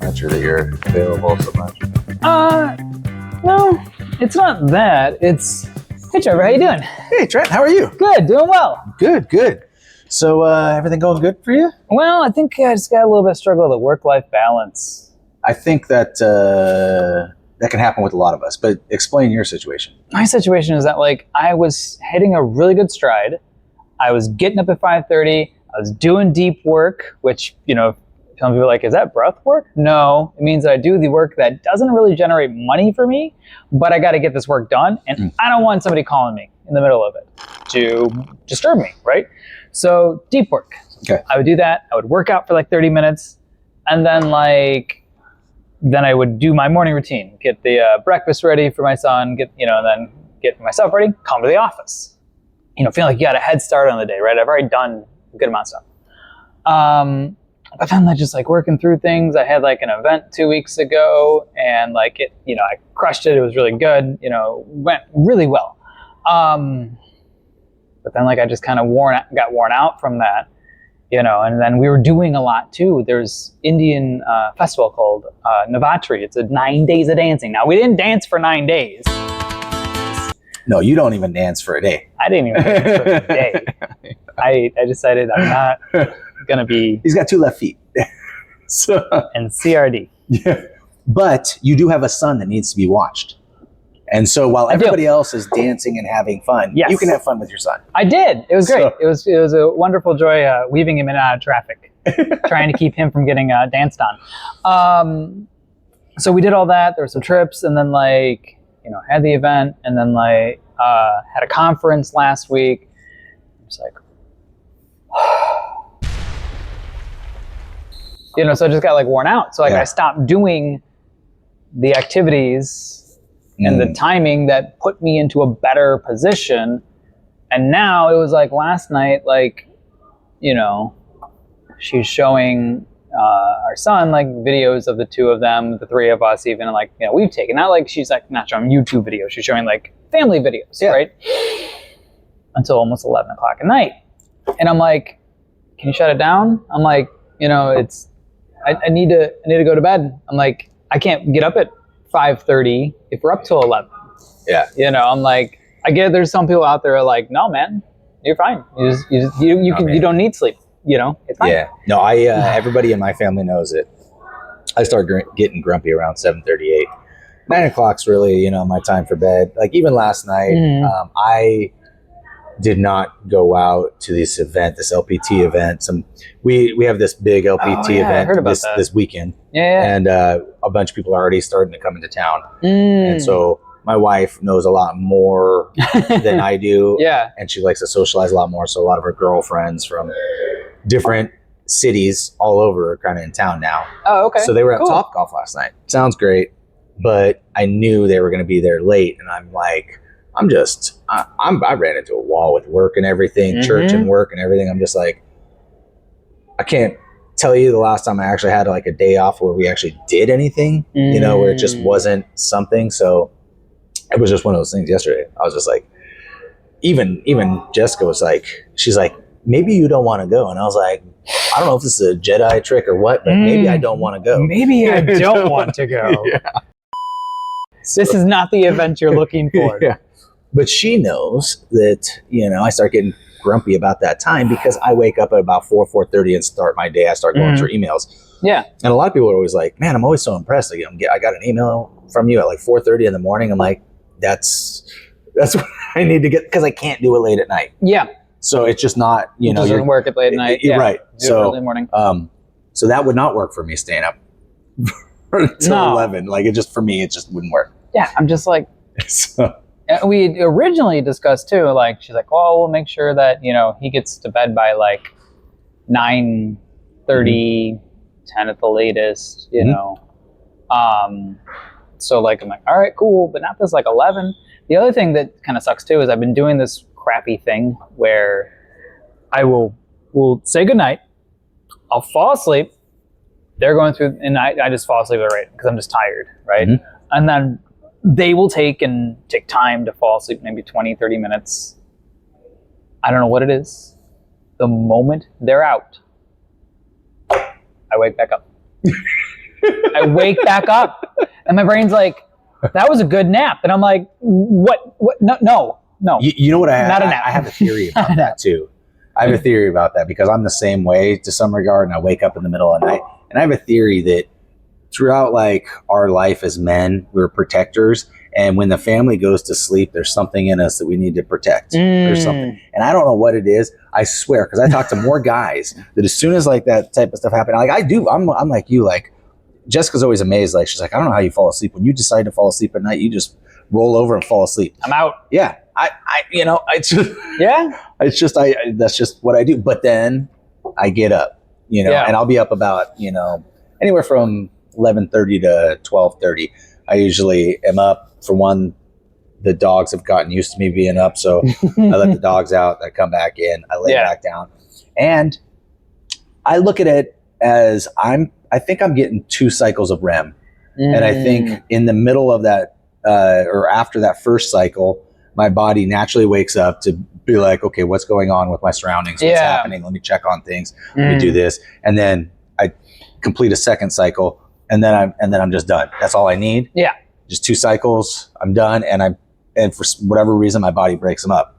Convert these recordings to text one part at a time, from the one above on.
Not sure that you're available so much. No, it's not that. It's, hey Trevor, how you doing? Hey Trent, how are you? Good, doing well. Good. So everything going good for you? Well, I think I just got a little bit of struggle with the work-life balance. I think that that can happen with a lot of us, but explain your situation. My situation is that I was hitting a really good stride. I was getting up at 5:30. I was doing deep work, which, some people are like, is that breath work? No, it means that I do the work that doesn't really generate money for me, but I got to get this work done, and I don't want somebody calling me in the middle of it to disturb me, right? So deep work. Okay. I would do that. I would work out for 30 minutes, and then I would do my morning routine, get the breakfast ready for my son, and then get myself ready, come to the office. Feel like you got a head start on the day, right? I've already done a good amount of stuff. But then just working through things. I had an event 2 weeks ago, and I crushed it. It was really good. Went really well. But then I just kind of got worn out from that. And then we were doing a lot too. There's Indian festival called Navratri. It's 9 days of dancing. Now we didn't dance for 9 days. No, you don't even dance for a day. I didn't even dance for a day. I decided I'm not gonna be. He's got 2 left feet. So and CRD. Yeah, but you do have a son that needs to be watched. And so while everybody else is dancing and having fun, yes, you can have fun with your son. I did. It was great. It was a wonderful joy weaving him in and out of traffic, trying to keep him from getting danced on. So we did all that. There were some trips, and then had the event, and then had a conference last week. It's so I just got worn out. So I stopped doing the activities and the timing that put me into a better position. And now it was last night, she's showing our son videos of the 2 of them, the 3 of us even, we've taken, not she's not showing YouTube videos, she's showing family videos, right? Until almost 11 o'clock at night. And I'm like, can you shut it down? I'm it's, I need to go to bed. I'm I can't get up at 5:30 if we're up till 11. Yeah. I'm I get there's some people out there are no, man, you're fine. You don't need sleep. It's fine. Yeah. No, everybody in my family knows it. I start getting grumpy around 7:38. 9 o'clock's really, my time for bed. Even last night, I did not go out to this event, this LPT event. We have this big LPT event this weekend. Yeah. And a bunch of people are already starting to come into town. And so my wife knows a lot more than I do. Yeah. And she likes to socialize a lot more. So a lot of her girlfriends from different cities all over are kind of in town now. Oh, okay. So they were at Topgolf last night. Sounds great. But I knew they were going to be there late. And I'm I ran into a wall with work and everything, church and work and everything. I'm just I can't tell you the last time I actually had a day off where we actually did anything, where it just wasn't something. So it was just one of those things yesterday. I was just even Jessica was she's maybe you don't want to go. And I was I don't know if this is a Jedi trick or what, but maybe I don't want to go. Maybe I don't want to go. Yeah. This is not the event you're looking for. Yeah. But she knows that, I start getting grumpy about that time because I wake up at about 4:30 and start my day. I start going through emails. Yeah. And a lot of people are always man, I'm always so impressed. I got an email from you at 4:30 in the morning. I'm that's what I need to get because I can't do it late at night. Yeah. So it's just not, it doesn't work at late at night. Yeah, right. So early morning. So that would not work for me staying up until 11. It just, for me, it just wouldn't work. Yeah. I'm just so. We originally discussed too, she's well, we'll make sure that, he gets to bed by 9:30, 10 at the latest, you know. So I'm all right, cool, but not this 11. The other thing that kind of sucks too is I've been doing this crappy thing where I will say goodnight, I'll fall asleep, they're going through, and I just fall asleep right because I'm just tired, right? And then they will take time to fall asleep, maybe 20, 30 minutes. I don't know what it is. the moment they're out, I wake back up. I wake back up, and my brain's like, that was a good nap. And I'm like, what? No. You know what I have? Not a nap. I have a theory about that too. I have a theory about that because I'm the same way to some regard, and I wake up in the middle of the night. And I have a theory that throughout like our life as men, we're protectors. And when the family goes to sleep, there's something in us that we need to protect. There's something. And I don't know what it is. I swear, because I talk to more guys that as soon as like that type of stuff happens, like I do, I'm like you, like Jessica's always amazed. Like she's like, I don't know how you fall asleep. When you decide to fall asleep at night, you just roll over and fall asleep. I'm out. Yeah. It's just, that's just what I do. But then I get up, and I'll be up about, anywhere from 11:30 to 12:30. I usually am up. For one, the dogs have gotten used to me being up, so I let the dogs out. I come back in, I lay back down, and I look at it as I think I'm getting 2 cycles of REM, and I think in the middle of that or after that first cycle, my body naturally wakes up to be like, okay, what's going on with my surroundings? What's happening? Let me check on things. Let me do this, and then I complete a second cycle, and then I'm just done. That's all I need. Yeah. Just 2 cycles, I'm done, and for whatever reason, my body breaks them up,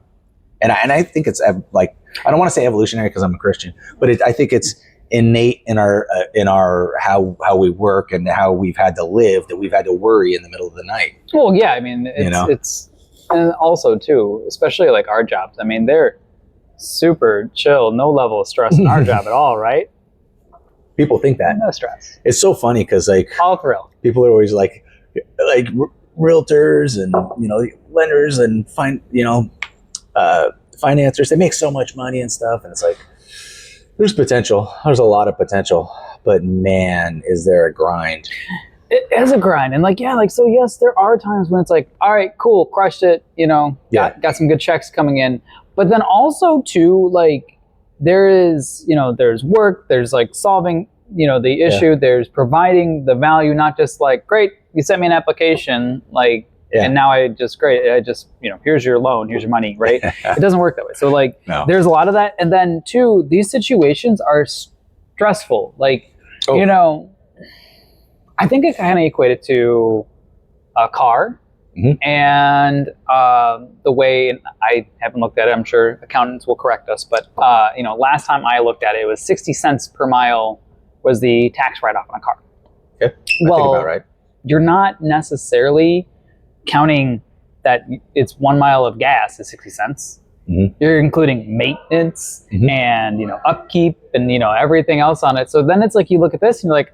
and I think it's like, I don't want to say evolutionary because I'm a Christian, but I think it's innate in our how we work and how we've had to live, that we've had to worry in the middle of the night. Well, yeah, I mean, it's and also too, especially like our jobs. I mean, they're super chill, no level of stress in our job at all, right? People think that. No stress. It's so funny because like all thrill. People are always like realtors and lenders and financiers, they make so much money and stuff, and it's like there's potential. There's a lot of potential, but man, is there a grind. It is a grind. And so yes, there are times when it's like, all right, cool, crushed it, got some good checks coming in. But then also too, like there is, there's work, there's like solving, the issue, there's providing the value, not just like, great, you sent me an application, like, and now I just, here's your loan, here's your money, right? It doesn't work that way. So like, there's a lot of that. And then two, these situations are stressful. Like, I think it kind of equated to a car and the way, I haven't looked at it, I'm sure accountants will correct us, but last time I looked at it, it was 60 cents per mile was the tax write-off on a car. Okay, I think about right. You're not necessarily counting that it's 1 mile of gas is 60 cents. You're including maintenance and, upkeep and, everything else on it. So then it's like, you look at this and you're like,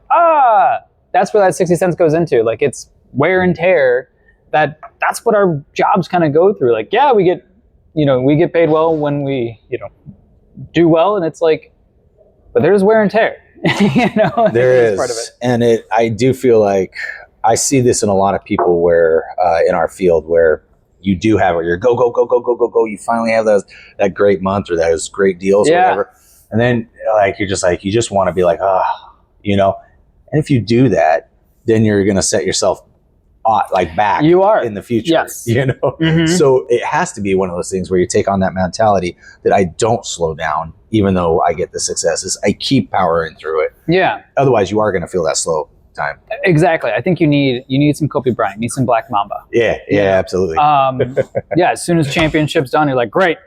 that's where that 60 cents goes into. Like it's wear and tear that's what our jobs kind of go through. Like, yeah, we get paid well when we, do well. And it's like, but there's wear and tear, There is. Part of it. And I do feel like I see this in a lot of people where, in our field where you do have it, you're go. You finally have that great month or those great deals or whatever. And then like, you just want to be like, and if you do that, then you're going to set yourself back in the future, yes. So it has to be one of those things where you take on that mentality that I don't slow down, even though I get the successes. I keep powering through it. Yeah. Otherwise you are going to feel that slow time. Exactly. I think you need some Kobe Bryant, you need some Black Mamba. Yeah, absolutely. As soon as championship's done, you're like, great.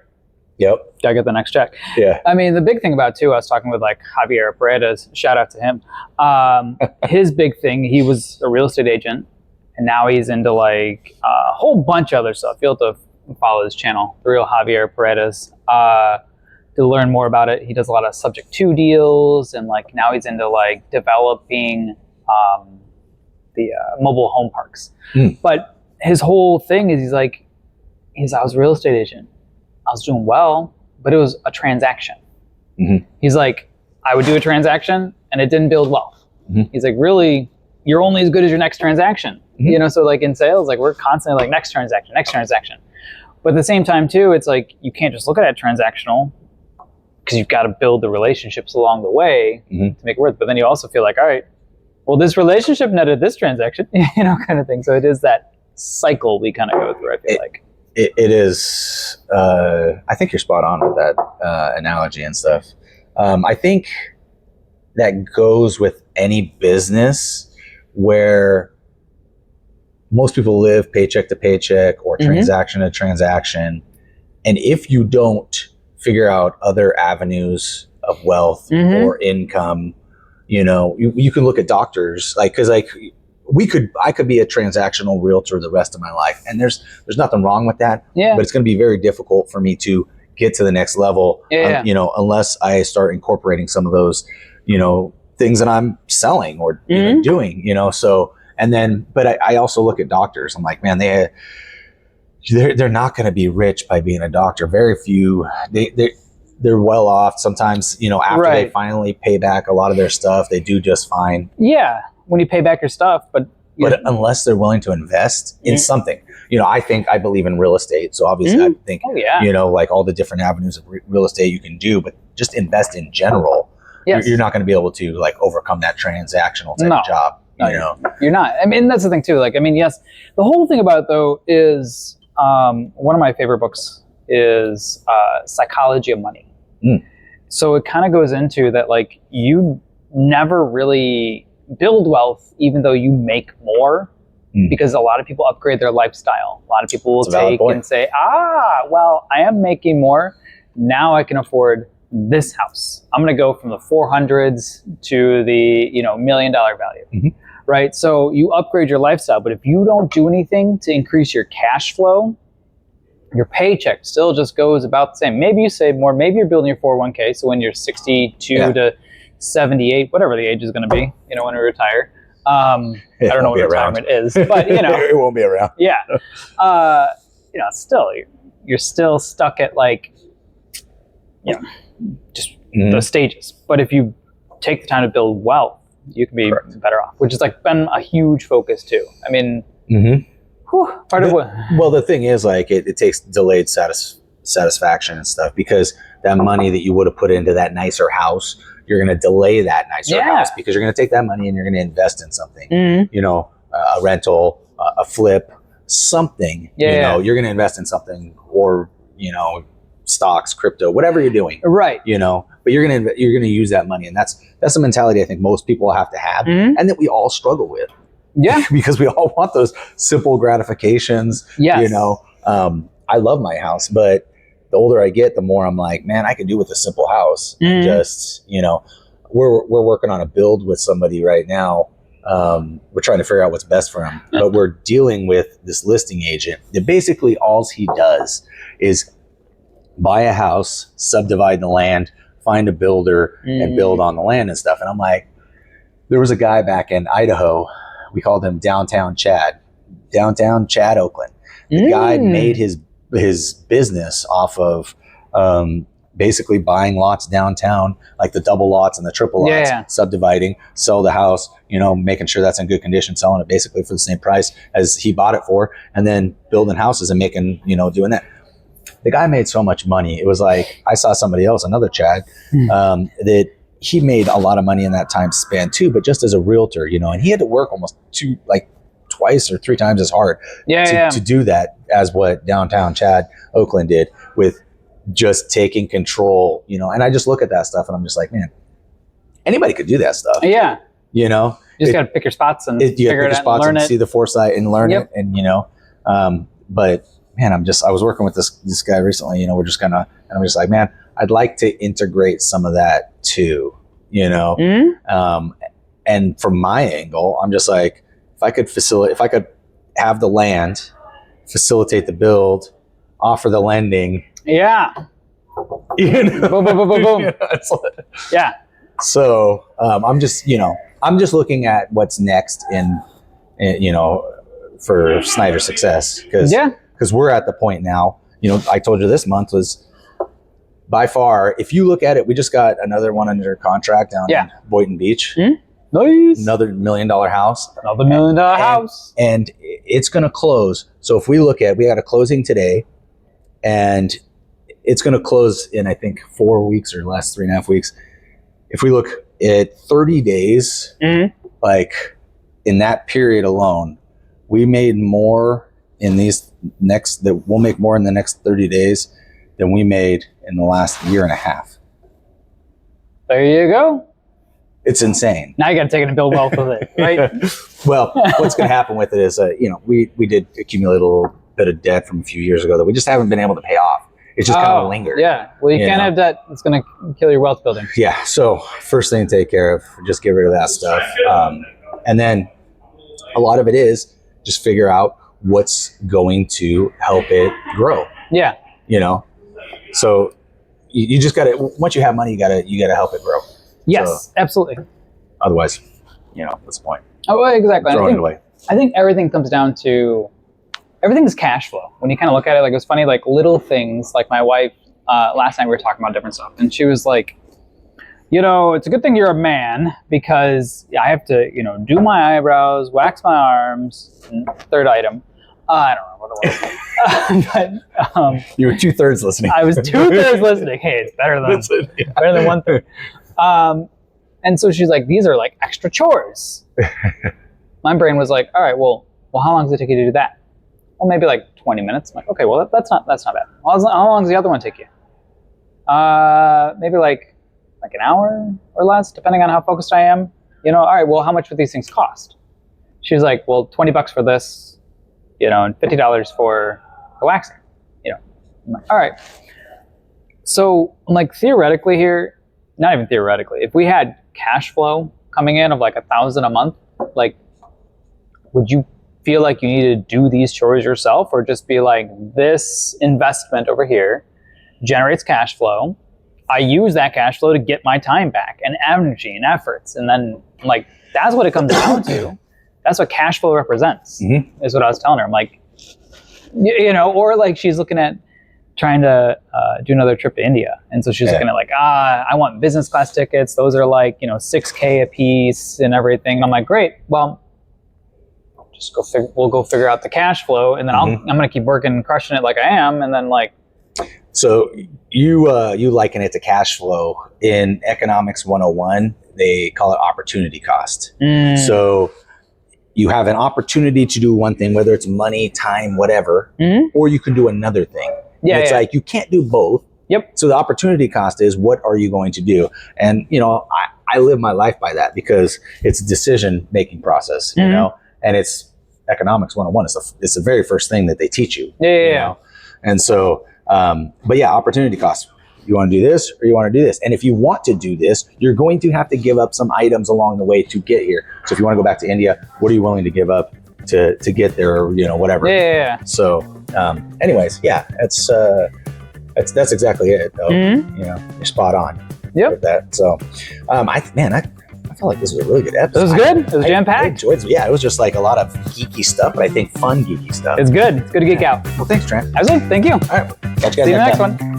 Yep. Gotta get the next check. Yeah. I mean, the big thing about too, I was talking with like Javier Paredes, shout out to him. His big thing, he was a real estate agent and now he's into like a whole bunch of other stuff. You'll have to follow his channel, The Real Javier Paredes, to learn more about it. He does a lot of subject to deals and like now he's into like developing the mobile home parks. But his whole thing is I was a real estate agent. I was doing well, but it was a transaction. He's like, I would do a transaction and it didn't build wealth. He's like, really, you're only as good as your next transaction. So like in sales, like we're constantly like next transaction. But at the same time too, it's like, you can't just look at it transactional because you've got to build the relationships along the way to make it work. But then you also feel like, all right, well, this relationship netted this transaction, kind of thing. So it is that cycle we kind of go through, I feel like. it is, I think you're spot on with that analogy and stuff. I think that goes with any business where most people live paycheck to paycheck or transaction to transaction. And if you don't figure out other avenues of wealth or income, you can look at doctors, like, cause like I could be a transactional realtor the rest of my life, and there's nothing wrong with that. Yeah. But it's going to be very difficult for me to get to the next level, unless I start incorporating some of those, things that I'm selling or even doing, so, and then, but I also look at doctors. I'm like, man, they're not going to be rich by being a doctor. Very few, they're well off. Sometimes, after they finally pay back a lot of their stuff, they do just fine. Yeah. When you pay back your stuff, but unless they're willing to invest in something, I believe in real estate. So obviously I think, like all the different avenues of real estate you can do, but just invest in general. Yes. You're not going to be able to like overcome that transactional type of job. You're not. I mean, that's the thing too. Like, I mean, yes, the whole thing about it though is one of my favorite books is Psychology of Money. So it kind of goes into that, like, you never really build wealth even though you make more, because a lot of people upgrade their lifestyle. A lot of people will take and say, well, I am making more. Now I can afford this house. I'm going to go from the 400s to the, $1 million value. Right? So you upgrade your lifestyle, but if you don't do anything to increase your cash flow, your paycheck still just goes about the same. Maybe you save more. Maybe you're building your 401k. So when you're 62 to 78, whatever the age is going to be, when we retire. I don't know what retirement is, but it won't be around. Yeah. Still, you're still stuck at like, just those stages. But if you take the time to build wealth, you can be better off, which has like been a huge focus too. I mean, part of what? Well, the thing is, like, it takes delayed satisfaction and stuff, because that money that you would have put into that nicer house, you're going to delay that nicer house because you're going to take that money and you're going to invest in something, a rental, a flip, something, you're going to invest in something, or, stocks, crypto, whatever you're doing. Right. But you're going to use that money. And that's the mentality I think most people have to have, and that we all struggle with. Yeah. Because we all want those simple gratifications. Yes. I love my house, but the older I get, the more I'm like, man, I can do with a simple house. Just, we're working on a build with somebody right now. We're trying to figure out what's best for him, but we're dealing with this listing agent that basically all he does is buy a house, subdivide the land, find a builder and build on the land and stuff. And I'm like, there was a guy back in Idaho, we called him Downtown Chad Oakland. The guy made his business off of basically buying lots downtown, like the double lots and the triple lots, subdividing, sell the house, making sure that's in good condition, selling it basically for the same price as he bought it for, and then building houses and making, doing that. The guy made so much money. It was like, I saw somebody else, another Chad, that he made a lot of money in that time span too, but just as a realtor, and he had to work almost twice or three times as hard to do that as what Downtown Chad Oakland did, with just taking control, and I just look at that stuff and I'm just like, man, anybody could do that stuff. Yeah. You just got to pick your spots and figure it out and learn it. See the foresight and learn it. And, but man, I was working with this guy recently, and I'm just like, man, I'd like to integrate some of that too, and from my angle, I'm just like, if I could have the land, facilitate the build, offer the lending. Yeah. Boom, boom, boom, boom, boom. Yeah. So I'm just looking at what's next in for Snyder success, because we're at the point now, I told you this month was by far, if you look at it, we just got another one under contract down in Boynton Beach. Nice. Another $1 million house. Another $1 million house. And it's going to close. So if we look at, we got a closing today, and it's going to close in, I think, 4 weeks or less, 3.5 weeks. If we look at 30 days, like in that period alone, we made more in these we'll make more in the next 30 days than we made in the last year and a half. There you go. It's insane. Now you got to take it and build wealth with it, right? Well, what's going to happen with it is, we did accumulate a little bit of debt from a few years ago that we just haven't been able to pay off. It's just kind of lingered. Yeah. Well, you can't have debt. It's going to kill your wealth building. Yeah. So first thing to take care of, just get rid of that stuff. And then a lot of it is just figure out what's going to help it grow. Yeah. So you just got to, once you have money, you got to help it grow. Yes, absolutely. Otherwise, what's the point? Oh, well, exactly. Throwing it away. I think everything comes down to, everything's cash flow. When you kind of look at it, like it was funny, like little things, like my wife, last night we were talking about different stuff, and she was like, it's a good thing you're a man, because I have to, do my eyebrows, wax my arms, and third item. I don't know what it was. But you were 2/3 listening. I was 2/3 listening. Hey, it's better than 1/3. And so she's like, these are like extra chores. My brain was like, all right, well, how long does it take you to do that? Well, maybe like 20 minutes. I'm like, okay, well, that's not bad. How long does the other one take you? Maybe like an hour or less, depending on how focused I am. All right, well, how much would these things cost? She was like, well, $20 for this, and $50 for the waxing. I'm like, all right. So I'm like, theoretically here, not even theoretically, if we had cash flow coming in of like $1,000 a month, like, would you feel like you need to do these chores yourself, or just be like, this investment over here generates cash flow, I use that cash flow to get my time back and energy and efforts, and then like, that's what it comes down to. That's what cash flow represents, is what I was telling her. I'm like, or like she's looking at trying to do another trip to India, and so she's looking at like, I want business class tickets, those are like $6,000 a piece and everything. I'm like, great, well, just we'll go figure out the cash flow, and then I'm gonna keep working, crushing it like I am, and then like. So you liken it to cash flow. In Economics 101, they call it opportunity cost. So you have an opportunity to do one thing, whether it's money, time, whatever, or you can do another thing. Yeah, it's like you can't do both. Yep. So the opportunity cost is, what are you going to do? And I live my life by that, because it's a decision making process. And it's Economics 101. It's the very first thing that they teach you. Yeah. And so, but yeah, opportunity cost. You want to do this, or you want to do this? And if you want to do this, you're going to have to give up some items along the way to get here. So if you want to go back to India, what are you willing to give up to get there, or whatever? Yeah. So, anyways, yeah, that's exactly it. Though. You're spot on. Yep. With that. So, I felt like this was a really good episode. It was good. It was jam packed. It was just like a lot of geeky stuff, but I think fun geeky stuff. It's good. It's good to geek out. Well, thanks, Trent. Absolutely. Thank you. All right. Catch you guys next time. One.